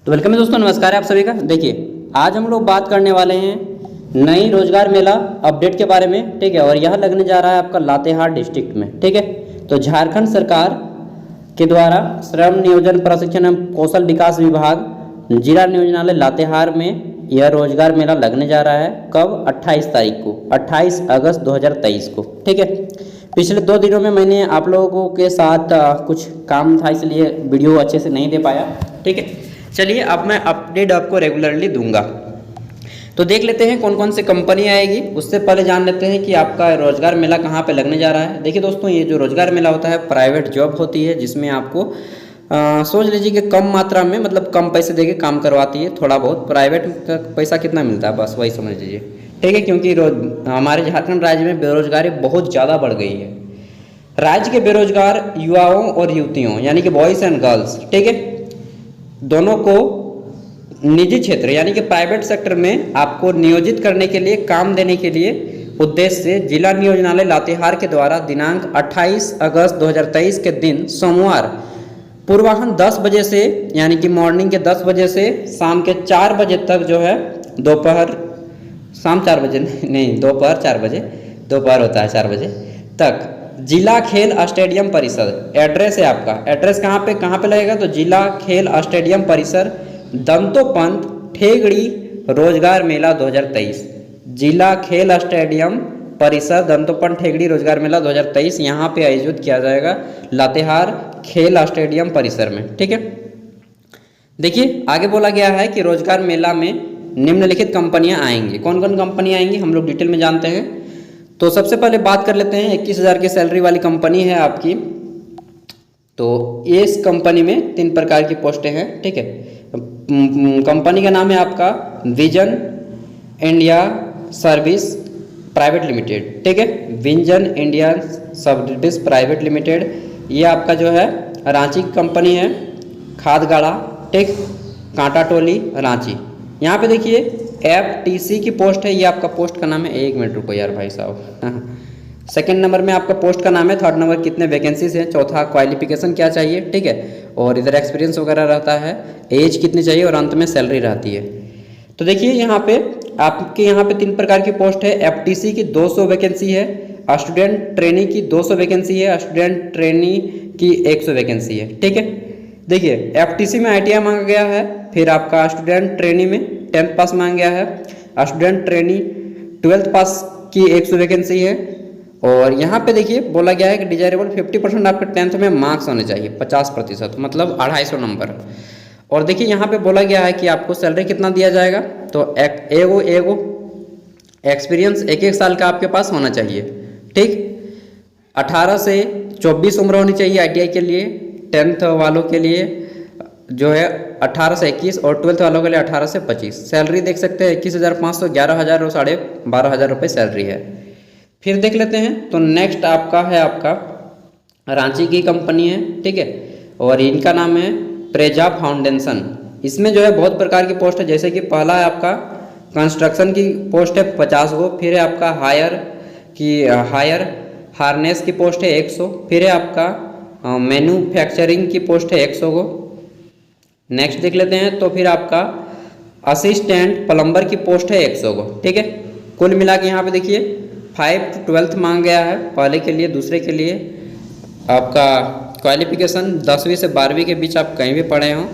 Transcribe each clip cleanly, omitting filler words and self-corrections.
तो वेलकम है दोस्तों, नमस्कार है आप सभी का। देखिए आज हम लोग बात करने वाले हैं नई रोजगार मेला अपडेट के बारे में, ठीक है। और यह लगने जा रहा है आपका लातेहार डिस्ट्रिक्ट में, ठीक है। तो झारखंड सरकार के द्वारा श्रम नियोजन प्रशिक्षण एवं कौशल विकास विभाग जिला नियोजनालय लातेहार में यह रोजगार मेला लगने जा रहा है। कब? 28 तारीख को, 28 अगस्त 2023 को, ठीक है। पिछले 2 दिनों में मैंने आप लोगों के साथ कुछ काम था, इसलिए वीडियो अच्छे से नहीं दे पाया, ठीक है। चलिए अब मैं अपडेट आपको रेगुलरली दूंगा। तो देख लेते हैं कौन कौन सी कंपनी आएगी। उससे पहले जान लेते हैं कि आपका रोजगार मेला कहाँ पे लगने जा रहा है। देखिए दोस्तों, ये जो रोजगार मेला होता है प्राइवेट जॉब होती है, जिसमें आपको सोच लीजिए कि कम मात्रा में, मतलब कम पैसे देके काम करवाती है। थोड़ा बहुत प्राइवेट का पैसा कितना मिलता है बस वही समझ लीजिए, ठीक है। क्योंकि हमारे झारखंड राज्य में बेरोजगारी बहुत ज़्यादा बढ़ गई है। राज्य के बेरोजगार युवाओं और युवतियों यानी कि बॉयज़ एंड गर्ल्स, ठीक है, दोनों को निजी क्षेत्र यानी कि प्राइवेट सेक्टर में आपको नियोजित करने के लिए, काम देने के लिए उद्देश्य से जिला नियोजनालय लातेहार के द्वारा दिनांक 28 अगस्त 2023 के दिन सोमवार पूर्वाह्न 10 बजे से, यानी कि मॉर्निंग के 10 बजे से शाम के 4 बजे तक जो है, दोपहर शाम 4 बजे नहीं, दोपहर 4 बजे, दोपहर होता है 4 बजे तक जिला खेल स्टेडियम परिसर। एड्रेस है आपका, एड्रेस कहाँ पे लगेगा? तो जिला खेल स्टेडियम परिसर, दंतोपंत ठेगड़ी रोजगार मेला 2023। जिला खेल स्टेडियम परिसर दंतोपंत ठेगड़ी रोजगार मेला 2023 यहाँ पे आयोजित किया जाएगा लातेहार खेल स्टेडियम परिसर में, ठीक है। देखिए आगे बोला गया है कि रोजगार मेला में निम्नलिखित कंपनियां आएंगी। कौन कौन कंपनियां आएंगी हम लोग डिटेल में जानते हैं। तो सबसे पहले बात कर लेते हैं 21,000 की सैलरी वाली कंपनी है आपकी। तो इस कंपनी में 3 प्रकार की पोस्टें हैं, ठीक है। कंपनी का नाम है आपका vision India service private limited, ठीक है। Vision India service private limited, ये आपका जो है रांची की कंपनी है, खादगाड़ा, ठीक, कांटा टोली रांची। यहाँ पे देखिए FTC की पोस्ट है, ये आपका पोस्ट का नाम है। 1 मिनट रुको यार भाई साहब। सेकंड नंबर में आपका पोस्ट का नाम है। थर्ड नंबर कितने वैकेंसीज हैं। चौथा क्वालिफिकेशन क्या चाहिए, ठीक है। और इधर एक्सपीरियंस वगैरह रहता है, एज कितनी चाहिए, और अंत में सैलरी रहती है। तो देखिए यहाँ पे आपके यहाँ पे 3 प्रकार की पोस्ट है। FTC की 200 वैकेंसी है, स्टूडेंट ट्रेनी की 200 वैकेंसी है, स्टूडेंट ट्रेनी की 100 वैकेंसी है, ठीक है। देखिए FTC में ITI मांगा गया है, फिर आपका स्टूडेंट ट्रेनी में 10th पास मांगा गया है, स्टूडेंट ट्रेनी 12th पास की 100 वैकेंसी है। और यहाँ पे देखिए बोला गया है कि डिजायरेबल 50% आपके 10th में मार्क्स होने चाहिए, 50%, मतलब 250 नंबर। और देखिए यहाँ पे बोला गया है कि आपको सैलरी कितना दिया जाएगा। तो एगो एक्सपीरियंस 1 साल का आपके पास होना चाहिए, ठीक। 18 से 24 उम्र होनी चाहिए ITI के लिए, 10th वालों के लिए जो है 18 से 21 और 12th वालों के लिए 18 से 25। सैलरी देख सकते हैं 21,500, 11,000 और 12,500 रुपये सैलरी है। फिर देख लेते हैं। तो नेक्स्ट आपका है आपका रांची की कंपनी है, ठीक है। और इनका नाम है प्रेजा फाउंडेशन। इसमें जो है बहुत प्रकार की पोस्ट है, जैसे कि पहला है आपका कंस्ट्रक्शन की पोस्ट है 50 गो, फिर है आपका हायर हार्नेस की पोस्ट है 100, फिर है आपका मैन्युफैक्चरिंग की पोस्ट है 100 गो। नेक्स्ट देख लेते हैं। तो फिर आपका असिस्टेंट प्लम्बर की पोस्ट है 100 गो, ठीक है। कुल मिला के यहाँ पे देखिए 5 to 12th मांग गया है पहले के लिए। दूसरे के लिए आपका क्वालिफिकेशन 10वीं से 12वीं के बीच आप कहीं भी पढ़े हों,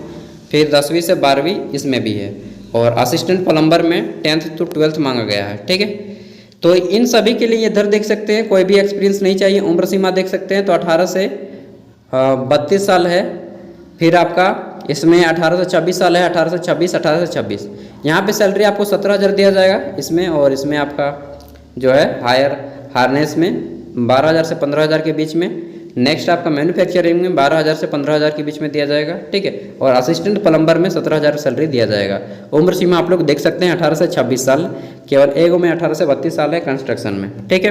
फिर 10वीं से 12वीं इसमें भी है। और असिस्टेंट प्लम्बर में 10th to 12th मांगा गया है, ठीक है। तो इन सभी के लिए इधर देख सकते हैं कोई भी एक्सपीरियंस नहीं चाहिए। उम्र सीमा देख सकते हैं तो 18 से 32 साल है। फिर आपका इसमें 18 से 26 साल है, 18 से 26, 18 से 26। यहाँ पे सैलरी आपको 17,000 दिया जाएगा इसमें। और इसमें आपका जो है हायर हार्नेस में 12,000 से 15,000 के बीच में। नेक्स्ट आपका मैन्युफैक्चरिंग में 12,000 से 15,000 के बीच में दिया जाएगा, ठीक है। और असिस्टेंट प्लम्बर में 17,000 सैलरी दिया जाएगा। उम्र सीमा आप लोग देख सकते हैं 18 से 26 साल। केवल एगो में 18 से 32 साल है कंस्ट्रक्शन में, ठीक है।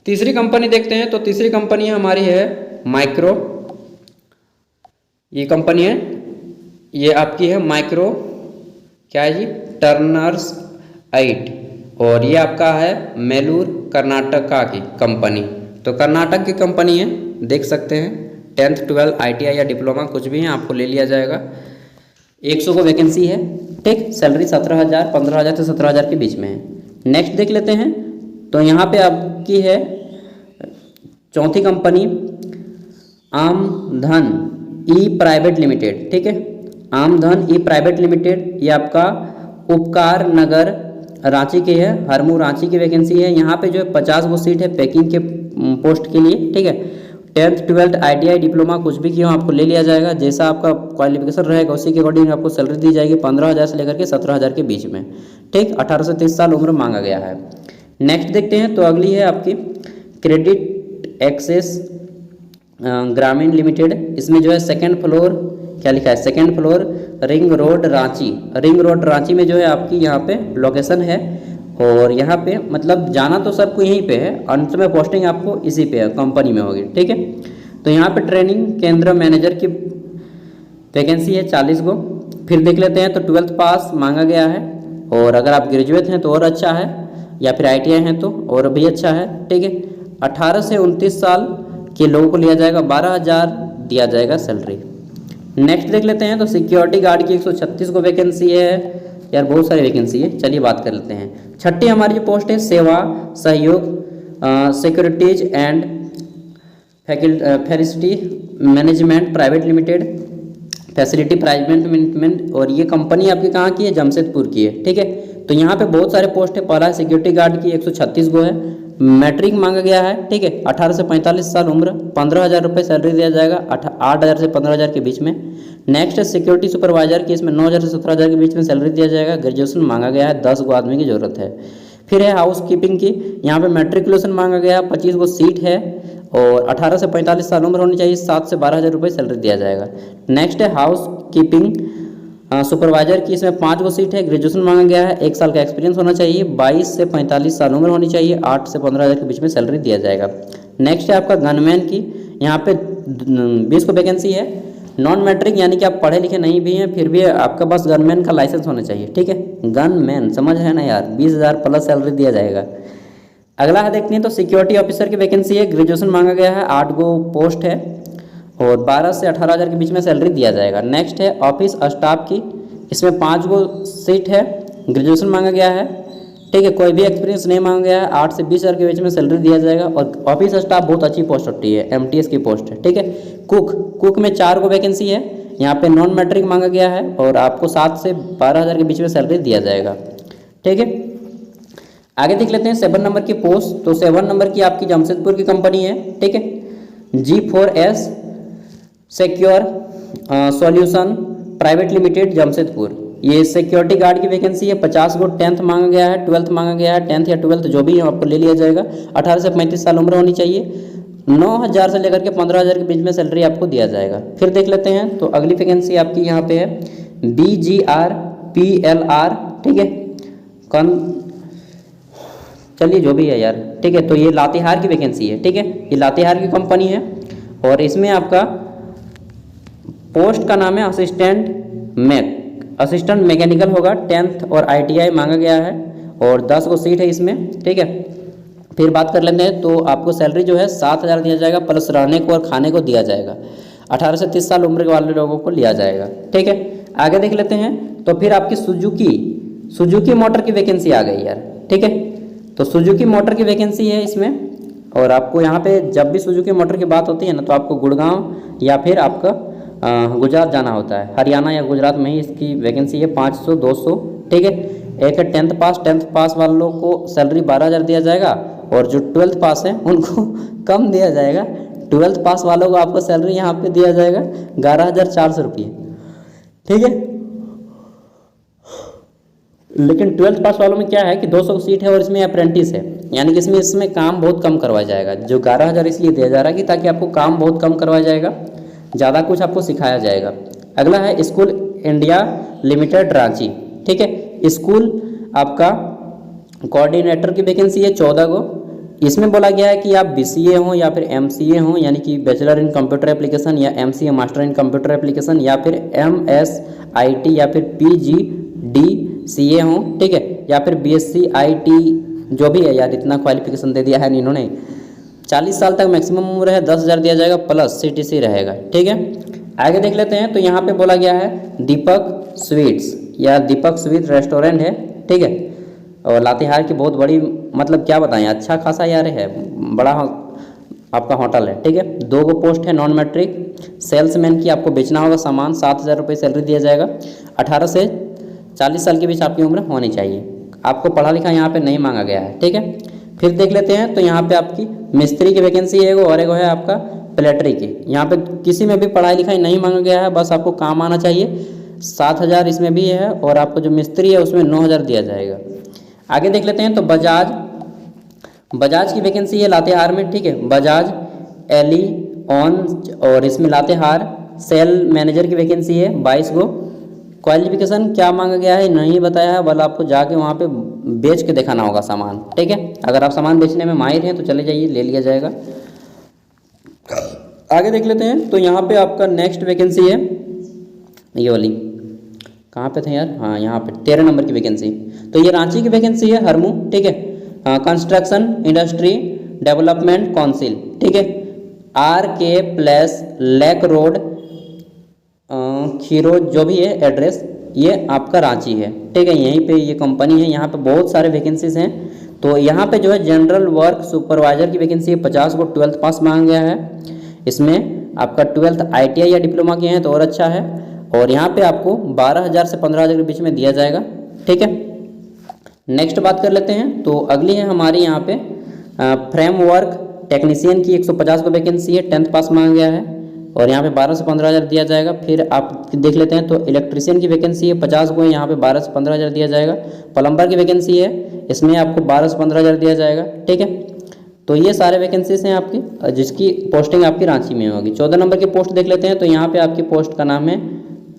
तीसरी कंपनी देखते हैं। तो तीसरी कंपनी हमारी है माइक्रो। ये कंपनी है, ये आपकी है माइक्रो, क्या है जी, टर्नर्स 8। और ये आपका है मेलूर कर्नाटका की कंपनी। तो कर्नाटक की कंपनी है, देख सकते हैं। 10th 12th ITI या डिप्लोमा कुछ भी है आपको ले लिया जाएगा। 100 को वैकेंसी है, ठीक। सैलरी 17,000 15,000 से 17,000 के बीच में है। नेक्स्ट देख लेते हैं, तो यहाँ पे आपकी है चौथी कंपनी आमधन ई प्राइवेट लिमिटेड, ठीक है। आमधन ई प्राइवेट लिमिटेड, ये आपका उपकार नगर रांची की है, हरमू रांची की वैकेंसी है। यहाँ पे जो है 50 वो सीट है पैकिंग के पोस्ट के लिए, ठीक है। 10th 12th ITI डिप्लोमा कुछ भी किया हो आपको ले लिया जाएगा, जैसा आपका क्वालिफिकेशन रहेगा उसी के अकॉर्डिंग आपको सैलरी दी जाएगी 15,000 से लेकर के 17,000 के बीच में, ठीक। 18 से 30 साल उम्र मांगा गया है। नेक्स्ट देखते हैं, तो अगली है आपकी क्रेडिट एक्सेस ग्रामीण लिमिटेड। इसमें जो है सेकेंड फ्लोर, क्या लिखा है, second floor ring road Ranchi. Ring road Ranchi में जो है आपकी यहाँ पे लोकेशन है, और यहाँ पे मतलब जाना तो सबको यहीं पे है, अंत में पोस्टिंग आपको इसी पे है, कंपनी में होगी, ठीक है। तो यहाँ पे ट्रेनिंग केंद्र मैनेजर की वैकेंसी है 40 को। फिर देख लेते हैं, तो 12th पास मांगा गया है, और अगर आप ग्रेजुएट हैं तो और अच्छा है, या फिर ITI हैं तो और भी अच्छा है, ठीक है। 18 से 29 साल के लोगों को लिया जाएगा, 12,000 दिया जाएगा सैलरी। नेक्स्ट देख लेते हैं, तो सिक्योरिटी गार्ड की 136 को वैकेंसी है, यार बहुत सारी वैकेंसी है, चलिए बात कर लेते हैं। छठी हमारी जो पोस्ट है सेवा सहयोग securities and facility management private limited, facility private management, और ये कंपनी आपकी कहाँ की है, जमशेदपुर की है, ठीक है। तो यहाँ पे बहुत सारे पोस्ट है। पहला सिक्योरिटी गार्ड की 136 को है, मैट्रिक मांगा गया है, ठीक है। 18 से 45 साल उम्र, 15,000 रुपये सैलरी दिया जाएगा, 8,000 से 15,000 के बीच में। नेक्स्ट है सिक्योरिटी सुपरवाइजर की, इसमें 9,000 से 17,000 के बीच में सैलरी दिया जाएगा, ग्रेजुएशन मांगा गया है, 10 को आदमी की जरूरत है। फिर है हाउस कीपिंग की, यहाँ पे मैट्रिकुलेशन मांगा गया है, 25 को सीट है, और 18 से 45 साल उम्र होनी चाहिए, 7 से 12,000 रुपये सैलरी दिया जाएगा। नेक्स्ट है हाउस कीपिंग सुपरवाइजर की, इसमें 5 को सीट है, ग्रेजुएशन मांगा गया है, 1 साल का एक्सपीरियंस होना चाहिए, 22 से 45 साल उम्र होनी चाहिए, 8 से 15,000 के बीच में सैलरी दिया जाएगा। नेक्स्ट है आपका गनमैन की, यहाँ पे 20 को वैकेंसी है, नॉन मैट्रिक यानी कि आप पढ़े लिखे नहीं भी हैं, फिर भी आपका पास गनमैन का लाइसेंस होना चाहिए, ठीक है। गनमैन समझ है ना यार, 20,000 प्लस सैलरी दिया जाएगा। अगला है देखते हैं, तो सिक्योरिटी ऑफिसर की वैकेंसी है, ग्रेजुएशन मांगा गया है, 8 को पोस्ट है, और 12 से 18,000 के बीच में सैलरी दिया जाएगा। नेक्स्ट है ऑफिस स्टाफ की, इसमें 5 को सीट है, ग्रेजुएशन मांगा गया है, ठीक है। कोई भी एक्सपीरियंस नहीं मांगा गया है, 8 से 20,000 के बीच में सैलरी दिया जाएगा, और ऑफिस स्टाफ बहुत अच्छी पोस्ट होती है, MTS की पोस्ट है, ठीक है। कुक में 4 को वैकेंसी है, यहाँ पे नॉन मैट्रिक मांगा गया है, और आपको 7 से 12,000 के बीच में सैलरी दिया जाएगा, ठीक है। आगे देख लेते हैं 7 नंबर की पोस्ट, तो 7 नंबर की आपकी जमशेदपुर की कंपनी है, ठीक है। G4S secure solution private limited Jamshedpur, ये सिक्योरिटी गार्ड की वैकेंसी है, 50 को 10th मांगा गया है, 12th मांगा गया है, 10th या 12th जो भी आपको ले लिया जाएगा, 18 से 35 साल उम्र होनी चाहिए, 9,000 से लेकर के 15,000 के बीच में सैलरी आपको दिया जाएगा। फिर देख लेते हैं, तो अगली वैकेंसी आपकी यहाँ पे है BGRPLR, ठीक है। चलिए जो भी है यार, ठीक है। तो ये लातेहार की वैकेंसी है, ठीक है, ये लातेहार की कंपनी है, और इसमें आपका पोस्ट का नाम है असिस्टेंट मैकेनिकल होगा, 10th और ITI मांगा गया है, और 10 को सीट है इसमें, ठीक है। फिर बात कर लेते हैं, तो आपको सैलरी जो है 7,000 दिया जाएगा, प्लस रहने को और खाने को दिया जाएगा, 18 से 30 साल उम्र वाले लोगों को लिया जाएगा, ठीक है। आगे देख लेते हैं, तो फिर आपकी सुजुकी मोटर की वैकेंसी आ गई यार, ठीक है। तो सुजुकी मोटर की वैकेंसी है इसमें, और आपको यहाँ पे जब भी सुजुकी मोटर की बात होती है ना, तो आपको गुड़गांव या फिर आपका गुजरात जाना होता है, हरियाणा या गुजरात में ही इसकी वैकेंसी है, 500 200, ठीक है। एक है 10th पास वालों को सैलरी 12,000 दिया जाएगा, और जो 12th पास है उनको कम दिया जाएगा, 12th पास वालों को आपको सैलरी यहाँ पे दिया जाएगा 11,400 रुपये, ठीक है। लेकिन 12th पास वालों में क्या है कि 200 सीट है, और इसमें अप्रेंटिस है, यानी कि इसमें काम बहुत कम करवाया जाएगा। जो 11,000 इसलिए दिया जा रहा है कि ताकि आपको काम बहुत कम करवाया जाएगा, ज़्यादा कुछ आपको सिखाया जाएगा। अगला है स्कूल इंडिया लिमिटेड रांची, ठीक है। स्कूल आपका कोऑर्डिनेटर की वैकेंसी है 14 को, इसमें बोला गया है कि आप BCA हों या फिर MCA हों, यानी कि बैचलर इन कंप्यूटर एप्लीकेशन, या MCA master in computer application, या फिर MSIT या फिर PGDCA हों, ठीक है, या फिर BSc IT जो भी है यार, इतना क्वालिफिकेशन दे दिया है इन्होंने। 40 साल तक मैक्सिमम उम्र है, 10,000 दिया जाएगा, प्लस CTC रहेगा, ठीक है। आगे देख लेते हैं। तो यहाँ पे बोला गया है दीपक स्वीट्स या दीपक स्वीट रेस्टोरेंट है, ठीक है। और लातेहार की बहुत बड़ी, मतलब क्या बताएं, अच्छा खासा यार है, बड़ा आपका होटल है, ठीक है। 2 गो पोस्ट है नॉन मैट्रिक सेल्समैन की, आपको बेचना होगा सामान, 7,000 रुपये सैलरी दिया जाएगा। 18 से 40 साल के बीच आपकी उम्र होनी चाहिए। आपको पढ़ा लिखा यहाँ पे नहीं मांगा गया है, ठीक है। फिर देख लेते हैं। तो यहाँ पे आपकी मिस्त्री की वैकेंसी है और एक है आपका प्लेटरी की। यहाँ पे किसी में भी पढ़ाई लिखाई नहीं मांगा गया है, बस आपको काम आना चाहिए। 7,000 इसमें भी है और आपको जो मिस्त्री है उसमें 9,000 दिया जाएगा। आगे देख लेते हैं। तो बजाज की वैकेंसी है लातेहार में, ठीक है। बजाज एलिऑन और इसमें लातेहार सेल मैनेजर की वैकेंसी है 22 गो। क्वालिफिकेशन क्या मांगा गया है नहीं बताया है, बल आपको जाके वहाँ पे बेच के दिखाना होगा सामान, ठीक है। अगर आप सामान बेचने में माहिर हैं तो चले जाइए, ले लिया जाएगा। आगे देख लेते हैं। तो यहाँ पे आपका नेक्स्ट वैकेंसी है ये वाली, कहाँ पे थे यार, हाँ यहाँ पे 13 नंबर की वैकेंसी। तो ये रांची की वैकेंसी है, हरमू, ठीक है। कंस्ट्रक्शन इंडस्ट्री डेवलपमेंट काउंसिल, ठीक है। RK प्लेस लेक रोड खीरो, जो भी है एड्रेस, ये आपका रांची है, ठीक है। यहीं पे ये कंपनी है। यहाँ पे बहुत सारे वैकेंसीज हैं। तो यहाँ पे जो है जनरल वर्क सुपरवाइजर की वैकेंसी है 50 को, 12th पास मांगा गया है। इसमें आपका 12th ITI या डिप्लोमा किए हैं तो और अच्छा है। और यहाँ पे आपको 12,000 से 15,000 के बीच में दिया जाएगा, ठीक है। नेक्स्ट बात कर लेते हैं। तो अगली है हमारी यहाँ पे फ्रेमवर्क टेक्नीशियन की 150 को वैकेंसी है, 10th पास मांगा गया है और यहाँ पे 12 से 15,000 दिया जाएगा। फिर आप देख लेते हैं। तो इलेक्ट्रीशियन की वैकेंसी है 50 को, यहाँ पे 12 से 15,000 दिया जाएगा। प्लम्बर की वैकेंसी है, इसमें आपको 12 से 15,000 दिया जाएगा, ठीक है। तो ये सारे वैकेंसीज हैं आपकी, जिसकी पोस्टिंग आपकी रांची में होगी। 14 नंबर की पोस्ट देख लेते हैं। तो यहाँ पे आपकी पोस्ट का नाम है,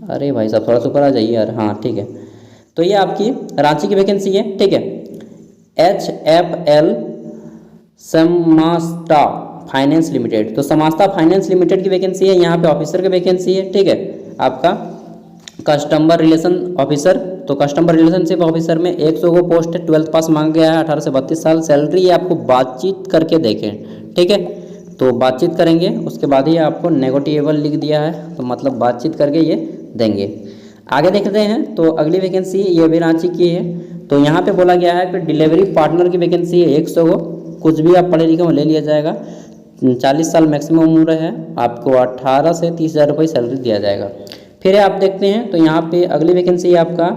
अरे भाई साहब थोड़ा सा ऊपर आ जाइए यार, हाँ ठीक है। तो ये आपकी रांची की वैकेंसी है, ठीक है। HFL समास्ता फाइनेंस लिमिटेड, तो समास्ता फाइनेंस लिमिटेड की वैकेंसी है। यहाँ पे ऑफिसर की वैकेंसी है, ठीक है। आपका कस्टमर रिलेशन ऑफिसर, तो कस्टमर रिलेशनशिप ऑफिसर में 100 को पोस्ट है, 12th पास मांग गया है, 18 से 32 साल। सैलरी ये आपको बातचीत करके देखें, ठीक है। तो बातचीत करेंगे उसके बाद ही आपको नेगोटिएबल लिख दिया है, तो मतलब बातचीत करके ये देंगे। आगे देखते हैं। तो अगली वैकेंसी ये भी रांची की है। तो यहाँ पे बोला गया है कि डिलीवरी पार्टनर की वैकेंसी है 100 को, कुछ भी आप पढ़े लिखे हो ले लिया जाएगा। 40 साल मैक्सिमम उम्र है, आपको 18 से 30,000 रुपये सैलरी दिया जाएगा। फिर आप देखते हैं। तो यहाँ पे अगली वैकेंसी है आपका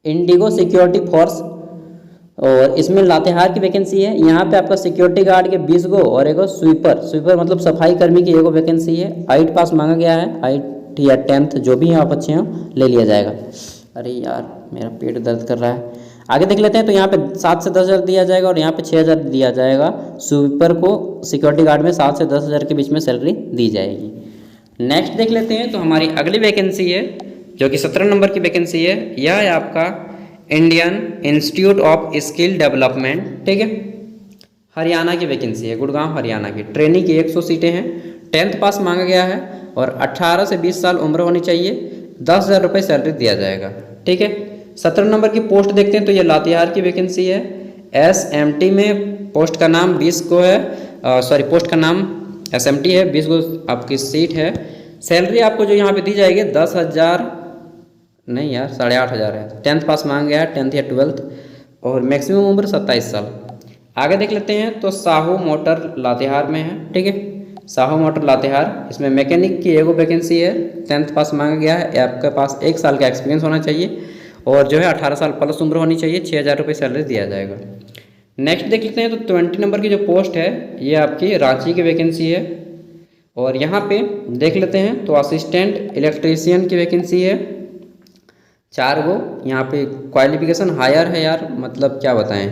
इंडिगो सिक्योरिटी फोर्स और इसमें लातेहार की वैकेंसी है। यहाँ पे आपका सिक्योरिटी गार्ड के 20 गो और एक स्वीपर मतलब सफाई कर्मी की एगो वैकेंसी है। 8 पास मांगा गया है, 8 या 10th जो भी आप अच्छे हो ले लिया जाएगा। अरे यार मेरा पेट दर्द कर रहा है। आगे देख लेते हैं। तो यहाँ पे 7 से 10,000 दिया जाएगा और यहाँ पे 6,000 दिया जाएगा। स्वीपर को सिक्योरिटी गार्ड में 7 से 10,000 के बीच में सैलरी दी जाएगी। नेक्स्ट देख लेते हैं। तो हमारी अगली वैकेंसी है जो कि 17 नंबर की वैकेंसी है। यह है आपका Indian institute of skill development, ठीक है। हरियाणा की वैकेंसी है, गुड़गांव हरियाणा की। ट्रेनिंग की 100 सीटें हैं, 10th पास मांगा गया है और 18 से 20 साल उम्र होनी चाहिए। 10,000 रुपये सैलरी दिया जाएगा, ठीक है। 17 नंबर की पोस्ट देखते हैं। तो ये लातेहार की वैकेंसी है। SMT में पोस्ट का नाम 20 को है, पोस्ट का नाम SMT है, 20 को आपकी सीट है। सैलरी आपको जो यहाँ पे दी जाएगी 10,000 नहीं यार 8,500 है। 10th पास मांग गया है, 10th या 12th और मैक्सिमम उम्र 27 साल। आगे देख लेते हैं। तो साहू मोटर लातेहार में है, ठीक है। साहू मोटर लातेहार, इसमें मैकेनिक की एगो वैकेंसी है, 10th पास मांगा गया है। आपके पास 1 साल का एक्सपीरियंस होना चाहिए और जो है 18 साल प्लस उम्र होनी चाहिए। 6,000 रुपये सैलरी दिया जाएगा। नेक्स्ट देख लेते हैं। तो 20 नंबर की जो पोस्ट है ये आपकी रांची की वैकेंसी है और यहाँ पे देख लेते हैं। तो असिस्टेंट इलेक्ट्रीशियन की वैकेंसी है 4 गो। यहाँ पे क्वालिफिकेशन हायर है यार, मतलब क्या बताएं,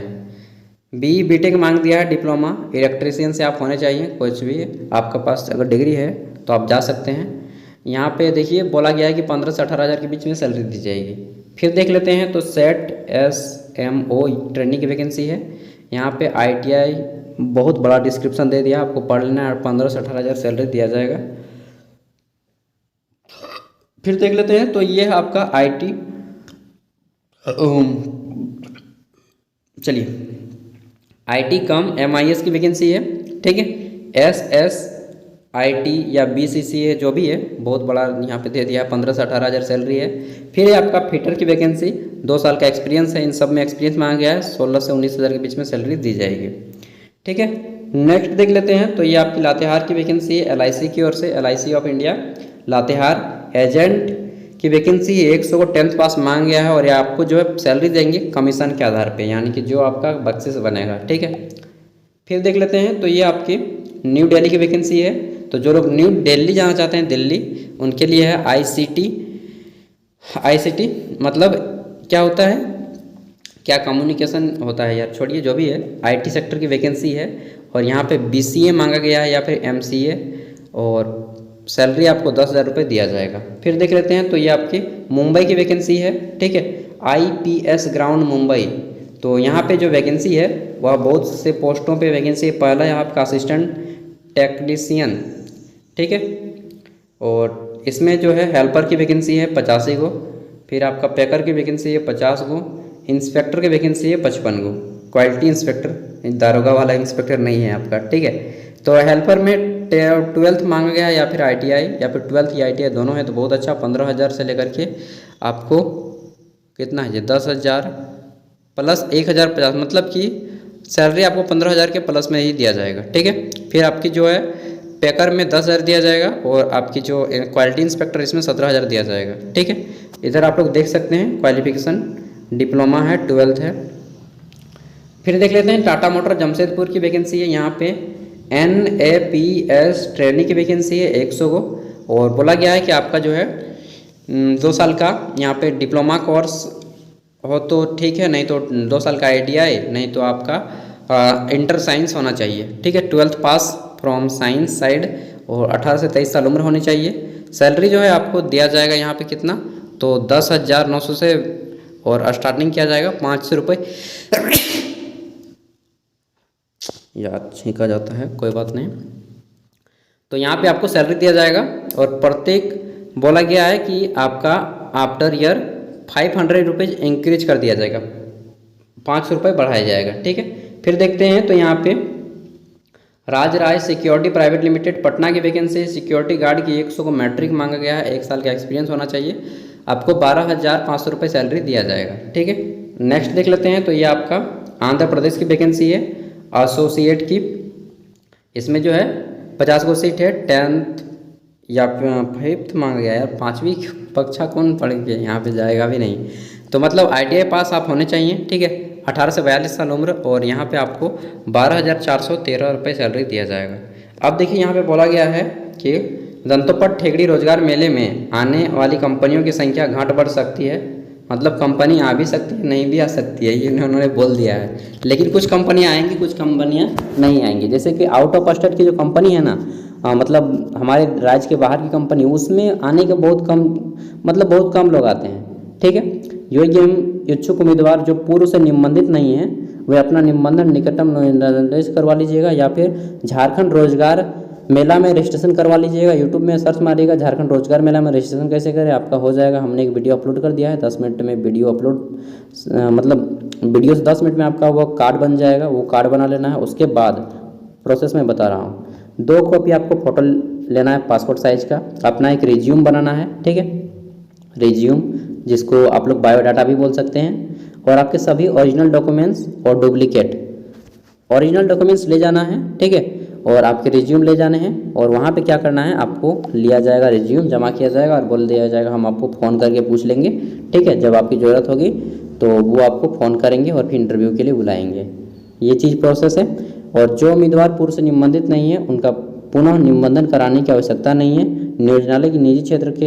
BTech मांग दिया है। डिप्लोमा इलेक्ट्रीशियन से आप होने चाहिए, कुछ भी आपके पास अगर डिग्री है तो आप जा सकते हैं। यहाँ पे देखिए बोला गया है कि 15 से 18,000 के बीच में सैलरी दी जाएगी। फिर देख लेते हैं। तो सेट SMO ट्रेनिंग की वैकेंसी है। यहाँ पे ITI बहुत बड़ा डिस्क्रिप्शन दे दिया, आपको पढ़ लेना है। 15 से 18,000 सैलरी दिया जाएगा। फिर देख लेते हैं। तो ये है आपका IT, चलिए IT कम MIS की वैकेंसी है, ठीक है। IT या BCCA जो भी है, बहुत बड़ा यहाँ पे दे दिया है, 15 से 18 हज़ार सैलरी है। फिर आपका फिटर की वैकेंसी, 2 साल का एक्सपीरियंस है, इन सब में एक्सपीरियंस मांगा गया है, 16 से 19 हज़ार के बीच में सैलरी दी जाएगी। ठीक है, नेक्स्ट देख लेते हैं। तो ये आपकी लातेहार की वैकेंसी है, LIC की ओर से, LIC of India Latehar agent की वैकेंसी 100 को 10th पास मांग गया है, और ये आपको जो है सैलरी देंगे कमीशन के आधार पे, यानी कि जो आपका बक्से से बनेगा। ठीक है, फिर देख लेते हैं। तो ये आपकी न्यू दिल्ली की वैकेंसी है। तो जो लोग न्यू दिल्ली जाना चाहते हैं, दिल्ली, उनके लिए है ICT मतलब क्या होता है, क्या कम्युनिकेशन होता है यार, छोड़िए जो भी है, IT सेक्टर की वैकेंसी है, और यहाँ पे BCA मांगा गया है या फिर MCA, और सैलरी आपको 10,000 रुपये दिया जाएगा। फिर देख लेते हैं। तो ये आपकी मुंबई की वैकेंसी है। ठीक है, IPS ग्राउंड मुंबई। तो यहाँ पे जो वैकेंसी है वह बहुत से पोस्टों पे वैकेंसी है। पहला है आपका असिस्टेंट टेक्नीशियन। ठीक है, और इसमें जो है हेल्पर की वैकेंसी है 85 को, फिर आपका पैकर की वैकेंसी है 50 को, इंस्पेक्टर की वैकेंसी है 55 को, क्वालिटी इंस्पेक्टर, दारोगा वाला इंस्पेक्टर नहीं है आपका। ठीक है, तो हेल्पर में 12th मांगा गया है या फिर ITI, या फिर 12th या ITI दोनों है, तो बहुत अच्छा। 15,000 से लेकर के आपको कितना है, 10,000 प्लस 1,050, मतलब कि सैलरी आपको 15,000 के प्लस में ही दिया जाएगा। ठीक है, फिर आपकी जो है पैकर में 10,000 दिया जाएगा, और आपकी जो क्वालिटी इंस्पेक्टर इसमें 17,000 दिया जाएगा। ठीक है, इधर आप लोग देख सकते हैं क्वालिफिकेशन डिप्लोमा है, 12th है। फिर देख लेते हैं टाटा मोटर जमशेदपुर की वैकेंसी है। यहाँ पे NAPS ट्रेनिंग की वैकेंसी है 100 को, और बोला गया है कि आपका जो है 2 साल का यहाँ पे डिप्लोमा कोर्स हो तो ठीक है, नहीं तो 2 साल का ITI, नहीं तो आपका इंटर साइंस होना चाहिए। ठीक है, 12th pass from science side, और 18 से 23 साल उम्र होनी चाहिए। सैलरी जो है आपको दिया जाएगा यहाँ पे कितना, तो 10,900 से, और स्टार्टिंग किया जाएगा 500 रुपये। यार छींका जाता है, कोई बात नहीं। तो यहाँ पे आपको सैलरी दिया जाएगा, और प्रत्येक बोला गया है कि आपका आफ्टर ईयर 500 रुपीज़ इंक्रीज कर दिया जाएगा, 500 रुपये बढ़ाया जाएगा। ठीक है, फिर देखते हैं। तो यहाँ पे राज सिक्योरिटी प्राइवेट लिमिटेड पटना की वैकेंसी, सिक्योरिटी गार्ड की 100 को मैट्रिक मांगा गया है, 1 साल का एक्सपीरियंस होना चाहिए, आपको 12,500 रुपये सैलरी दिया जाएगा। ठीक है, नेक्स्ट देख लेते हैं। तो ये आपका आंध्र प्रदेश की वैकेंसी है, एसोसिएट की। इसमें जो है 50 को सीट है, 10th या 5th मांगा गया यार, 5वीं कक्षा कौन पढ़ेंगे, यहाँ पे जाएगा भी नहीं। तो मतलब ITI पास आप होने चाहिए। ठीक है, 18 से 42 साल उम्र, और यहाँ पे आपको 12,413 रुपये सैलरी दिया जाएगा। अब देखिए यहाँ पे बोला गया है कि दंतोपट ठेगड़ी रोजगार मेले में आने वाली कंपनियों की संख्या घट बढ़ सकती है, मतलब कंपनी आ भी सकती है, नहीं भी आ सकती है, ये उन्होंने बोल दिया है। लेकिन कुछ कंपनियां आएंगी, कुछ कंपनियां नहीं आएंगी। जैसे कि आउट ऑफ स्टेट की जो कंपनी है ना, मतलब हमारे राज्य के बाहर की कंपनी, उसमें आने के बहुत कम लोग आते हैं। ठीक है, योग्य इच्छुक उम्मीदवार जो पूर्व से निबंधित नहीं है, वे अपना निबंधन निकटतम निर्देश करवा लीजिएगा, या फिर झारखंड रोजगार मेला में रजिस्ट्रेशन करवा लीजिएगा। यूट्यूब में सर्च मारिएगा झारखंड रोजगार मेला में रजिस्ट्रेशन कैसे करें, आपका हो जाएगा। हमने एक वीडियो अपलोड कर दिया है, 10 मिनट में वीडियो अपलोड, मतलब वीडियो से 10 मिनट में आपका वो कार्ड बन जाएगा, वो कार्ड बना लेना है। उसके बाद प्रोसेस में बता रहा हूँ, 2 कॉपी आपको फ़ोटो लेना है पासपोर्ट साइज़ का, अपना एक रिज्यूम बनाना है। ठीक है, रिज्यूम जिसको आप लोग बायोडाटा भी बोल सकते हैं, और आपके सभी ओरिजिनल डॉक्यूमेंट्स और डुप्लीकेट। ओरिजिनल डॉक्यूमेंट्स ले जाना है। ठीक है, और आपके रिज्यूम ले जाने हैं, और वहाँ पे क्या करना है, आपको लिया जाएगा, रिज्यूम जमा किया जाएगा, और बोल दिया जाएगा हम आपको फ़ोन करके पूछ लेंगे। ठीक है, जब आपकी ज़रूरत होगी तो वो आपको फ़ोन करेंगे, और फिर इंटरव्यू के लिए बुलाएंगे। ये चीज़ प्रोसेस है। और जो उम्मीदवार पूर्व से निबंधित नहीं है, उनका पुनः निबंधन कराने की आवश्यकता नहीं है। नियोजनालय की निजी क्षेत्र के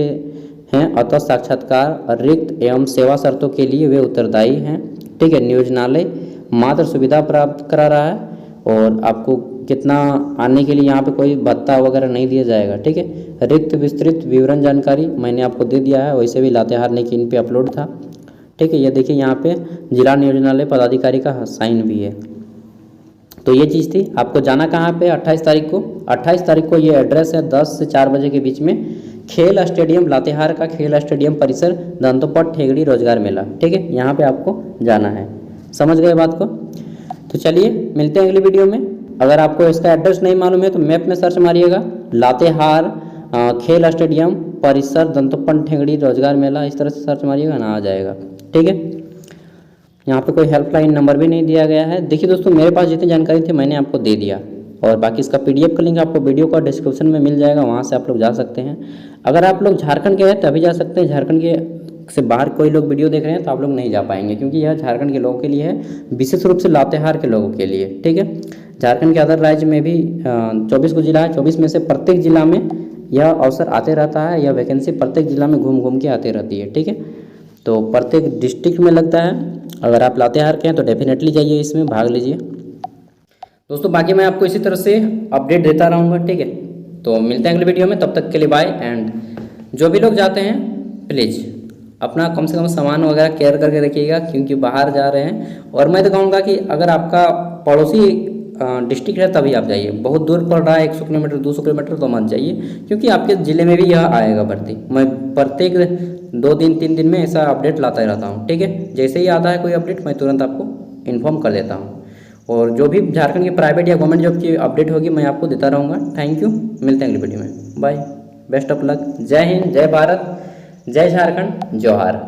हैं, अतः साक्षात्कार रिक्त एवं सेवा शर्तों के लिए वे उत्तरदायी हैं। ठीक है, नियोजनालय मात्र सुविधा प्राप्त करा रहा है, और आपको कितना आने के लिए यहाँ पे कोई भत्ता वगैरह नहीं दिया जाएगा। ठीक है, रिक्त विस्तृत विवरण जानकारी मैंने आपको दे दिया है, वैसे भी लातेहार ने इन पे अपलोड था। ठीक है, ये देखिए यहाँ पे जिला नियोजनालय पदाधिकारी का साइन भी है। तो ये चीज़ थी। आपको जाना कहाँ पे, 28 तारीख को। 28 तारीख को ये एड्रेस है, 10 से 4 बजे के बीच में, खेल स्टेडियम लातेहार का खेल स्टेडियम परिसर, दंतोपट ठेगड़ी रोजगार मेला। ठीक है, यहाँ पे आपको जाना है। समझ गए बात को? तो चलिए मिलते हैं अगली वीडियो में। अगर आपको इसका एड्रेस नहीं मालूम है तो मैप में सर्च मारिएगा, लातेहार खेल स्टेडियम परिसर दंतोपन ठेंगड़ी रोजगार मेला, इस तरह से सर्च मारिएगा ना, आ जाएगा। ठीक है, यहाँ पे कोई हेल्पलाइन नंबर भी नहीं दिया गया है। देखिए दोस्तों, मेरे पास जितनी जानकारी थी मैंने आपको दे दिया, और बाकी इसका PDF का लिंक आपको वीडियो का डिस्क्रिप्शन में मिल जाएगा, वहाँ से आप लोग जा सकते हैं। अगर आप लोग झारखंड के हैं तभी जा सकते हैं, झारखंड के से बाहर कोई लोग वीडियो देख रहे हैं तो आप लोग नहीं जा पाएंगे, क्योंकि यह झारखंड के लोगों के लिए है, विशेष रूप से लातेहार के लोगों के लिए। ठीक है, झारखंड के अदर राज्य में भी 24 को जिला है, 24 में से प्रत्येक जिला में यह अवसर आते रहता है, यह वैकेंसी प्रत्येक जिला में घूम घूम के आती रहती है। ठीक है, तो प्रत्येक डिस्ट्रिक्ट में लगता है। अगर आप लातेहार के हैं तो डेफिनेटली जाइए, इसमें भाग लीजिए दोस्तों। बाकी मैं आपको इसी तरह से अपडेट देता रहूँगा। ठीक है, तो मिलते हैं अगले वीडियो में, तब तक के लिए बाय। एंड जो भी लोग जाते हैं प्लीज़ अपना कम से कम सामान वगैरह केयर करके रखिएगा, क्योंकि बाहर जा रहे हैं। और मैं तो कहूँगा कि अगर आपका पड़ोसी डिस्ट्रिक्ट है तभी आप जाइए, बहुत दूर पड़ रहा है 100 किलोमीटर 200 किलोमीटर तो मत जाइए, क्योंकि आपके ज़िले में भी यह आएगा भर्ती। मैं प्रत्येक 2 दिन 3 दिन में ऐसा अपडेट लाता ही रहता हूँ। ठीक है, जैसे ही आता है कोई अपडेट मैं तुरंत आपको इन्फॉर्म कर देता हूँ, और जो भी झारखंड की प्राइवेट या गवर्नमेंट जॉब की अपडेट होगी मैं आपको देता रहूँगा। थैंक यू, मिलते हैं अगली वीडियो में, बाय, बेस्ट ऑफ लक, जय हिंद, जय भारत, जय झारखंड, जोहार।